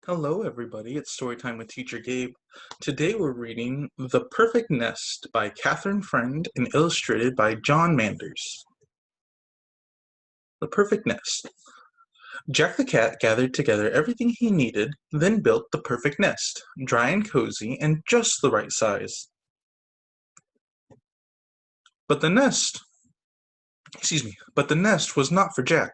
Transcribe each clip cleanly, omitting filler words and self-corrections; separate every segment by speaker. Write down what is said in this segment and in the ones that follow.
Speaker 1: Hello, everybody. It's Storytime with Teacher Gabe. Today we're reading The Perfect Nest by Catherine Friend and illustrated by John Manders. The Perfect Nest. Jack the cat gathered together everything he needed, then built the perfect nest, dry and cozy and just the right size. But the nest was not for Jack.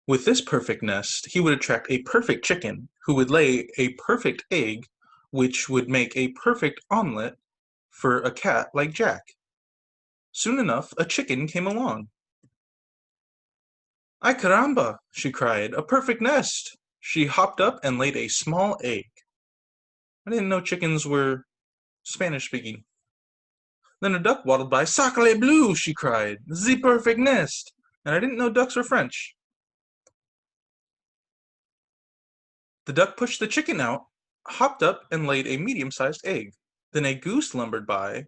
Speaker 1: With this perfect nest, he would attract a perfect chicken, who would lay a perfect egg, which would make a perfect omelet for a cat like Jack. Soon enough, a chicken came along. "Ay caramba!" she cried, "a perfect nest!" She hopped up and laid a small egg. I didn't know chickens were Spanish speaking. Then a duck waddled by. "Sacre bleu!" she cried, "the perfect nest!" And I didn't know ducks were French. The duck pushed the chicken out, hopped up and laid a medium-sized egg. Then a goose lumbered by.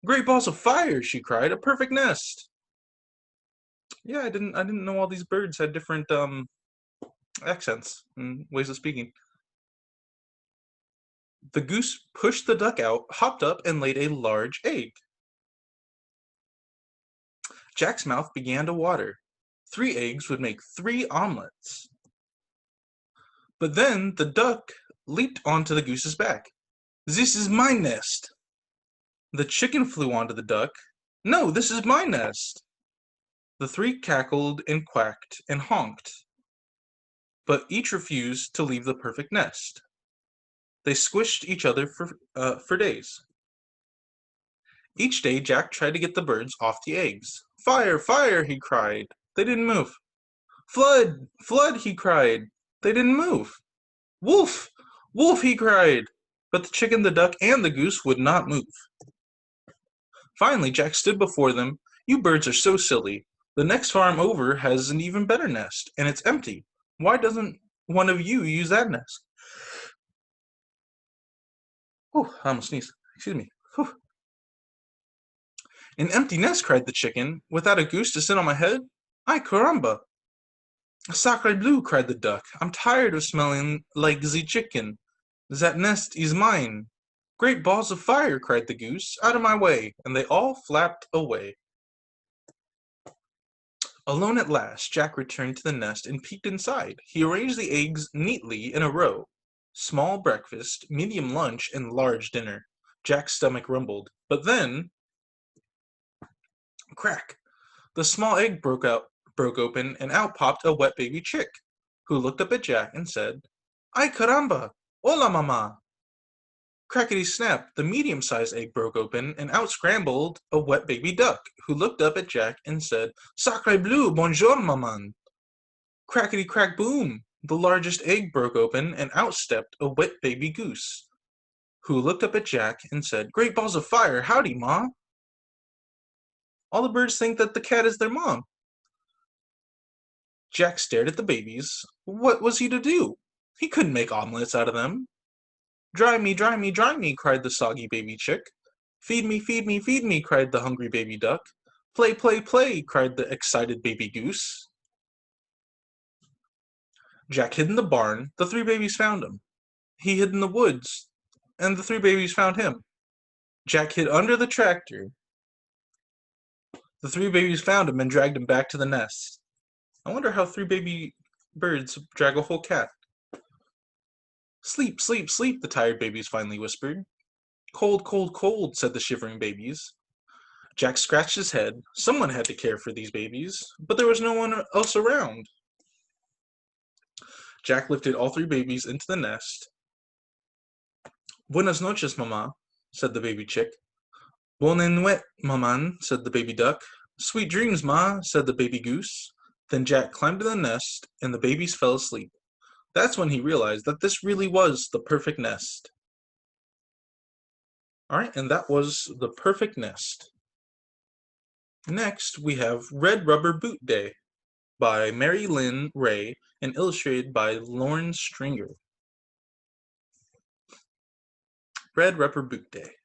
Speaker 1: "Great balls of fire!" she cried, "a perfect nest!" Yeah, I didn't know all these birds had different accents and ways of speaking. The goose pushed the duck out, hopped up, and laid a large egg. Jack's mouth began to water. 3 eggs would make 3 omelets. But then the duck leaped onto the goose's back. "This is my nest." The chicken flew onto the duck. "No, this is my nest." The 3 cackled and quacked and honked, but each refused to leave the perfect nest. They squished each other for days. Each day Jack tried to get the birds off the eggs. "Fire, fire!" he cried. They didn't move. "Flood, flood!" he cried. They didn't move. "Wolf, wolf!" he cried. But the chicken, the duck, and the goose would not move. Finally, Jack stood before them. "You birds are so silly. The next farm over has an even better nest, and it's empty. Why doesn't one of you use that nest?" Oh, I almost sneezed. Excuse me. Whew. "An empty nest!" cried the chicken, "without a goose to sit on my head? Ay caramba!" "Sacre bleu!" cried the duck. "I'm tired of smelling like the chicken. That nest is mine." "Great balls of fire!" cried the goose. "Out of my way!" And they all flapped away. Alone at last, Jack returned to the nest and peeked inside. He arranged the eggs neatly in a row. Small breakfast, medium lunch, and large dinner. Jack's stomach rumbled. But then, crack! The small egg broke open, and out popped a wet baby chick, who looked up at Jack and said, "Ay caramba! Hola, mama!" Crackety-snap! The medium-sized egg broke open, and out scrambled a wet baby duck, who looked up at Jack and said, "Sacre bleu! Bonjour, maman!" Crackety-crack-boom! The largest egg broke open, and out stepped a wet baby goose, who looked up at Jack and said, "Great balls of fire! Howdy, Ma!" All the birds think that the cat is their mom. Jack stared at the babies. What was he to do? He couldn't make omelets out of them. "Dry me, dry me, dry me!" cried the soggy baby chick. "Feed me, feed me, feed me!" cried the hungry baby duck. "Play, play, play!" cried the excited baby goose. Jack hid in the barn. The 3 babies found him. He hid in the woods, and the 3 babies found him. Jack hid under the tractor. The 3 babies found him and dragged him back to the nest. I wonder how 3 baby birds drag a whole cat. "Sleep, sleep, sleep!" the tired babies finally whispered. "Cold, cold, cold!" said the shivering babies. Jack scratched his head. Someone had to care for these babies, but there was no one else around. Jack lifted all 3 babies into the nest. "Buenas noches, mamá," said the baby chick. "Bonne nuit, maman," said the baby duck. "Sweet dreams, ma," said the baby goose. Then Jack climbed to the nest, and the babies fell asleep. That's when he realized that this really was the perfect nest. Alright, and that was The Perfect Nest. Next, we have Red Rubber Boot Day by Lyn Ray and illustrated by Lauren Stringer. Red Rubber Boot Day.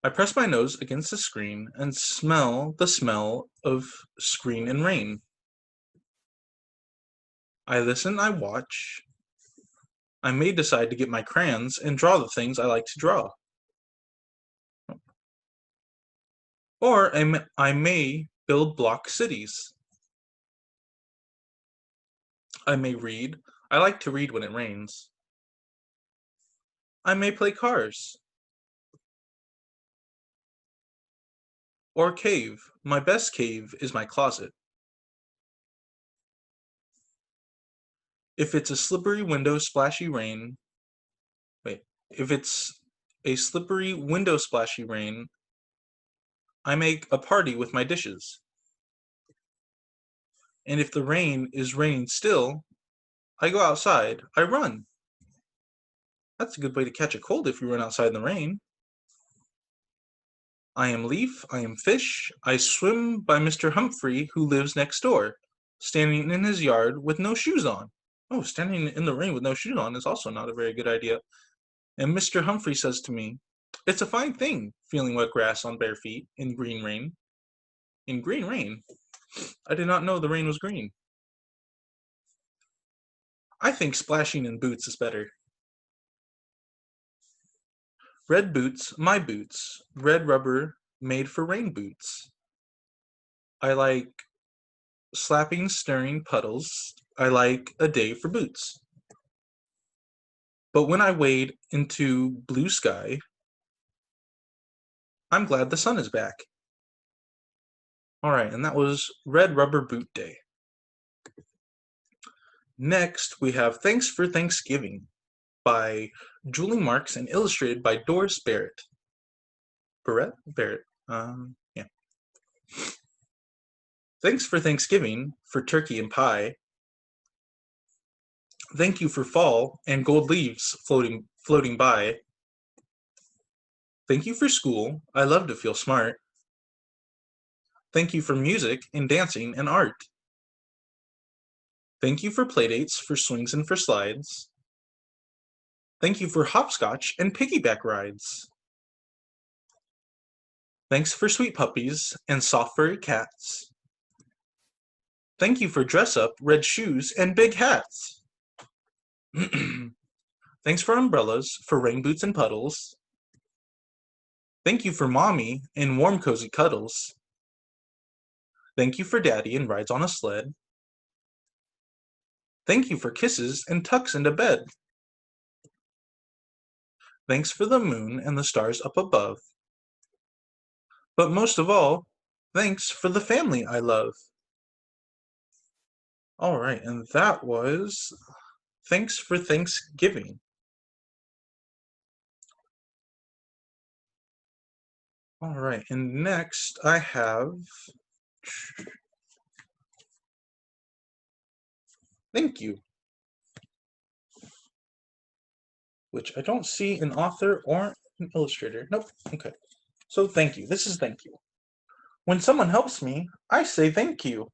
Speaker 1: I press my nose against the screen and smell the smell of screen and rain. I listen, I watch, I may decide to get my crayons and draw the things I like to draw. Or I may build block cities. I may read. I like to read when it rains. I may play cars. Or cave. My best cave is my closet. If it's a slippery window splashy rain, if it's a slippery window splashy rain, I make a party with my dishes. And if the rain is raining still, I go outside, I run. That's a good way to catch a cold if you run outside in the rain. I am leaf, I am fish, I swim by Mr. Humphrey who lives next door, standing in his yard with no shoes on. Oh, standing in the rain with no shoes on is also not a very good idea. And Mr. Humphrey says to me, "It's a fine thing, feeling wet grass on bare feet in green rain." In green rain? I did not know the rain was green. I think splashing in boots is better. Red boots, my boots. Red rubber made for rain boots. I like slapping, stirring puddles. I like a day for boots. But when I wade into blue sky, I'm glad the sun is back. All right, and that was Red Rubber Boot Day. Next, we have Thanks for Thanksgiving by Julie Marks and illustrated by Doris Barrette. Barrette. Yeah. Thanks for Thanksgiving, for turkey and pie. Thank you for fall and gold leaves floating by. Thank you for school. I love to feel smart. Thank you for music and dancing and art. Thank you for playdates, for swings and for slides. Thank you for hopscotch and piggyback rides. Thanks for sweet puppies and soft furry cats. Thank you for dress up, red shoes, and big hats. Thanks for umbrellas, for rain boots and puddles. Thank you for mommy and warm cozy cuddles. Thank you for daddy and rides on a sled. Thank you for kisses and tucks into bed. Thanks for the moon and the stars up above. But most of all, thanks for the family I love. All right, and that was Thanks for Thanksgiving. All right, and next I have Thank You, which I don't see an author or an illustrator. Nope, okay. So thank you. This is thank you. When someone helps me, I say thank you.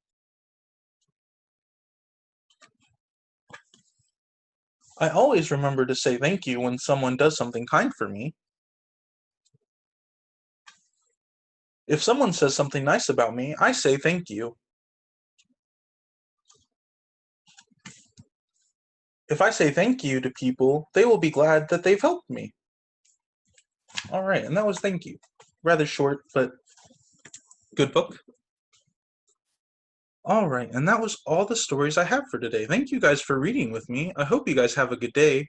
Speaker 1: I always remember to say thank you when someone does something kind for me. If someone says something nice about me, I say thank you. If I say thank you to people, they will be glad that they've helped me. All right, and that was thank you. Rather short, but good book. All right, and that was all the stories I have for today. Thank you guys for reading with me. I hope you guys have a good day.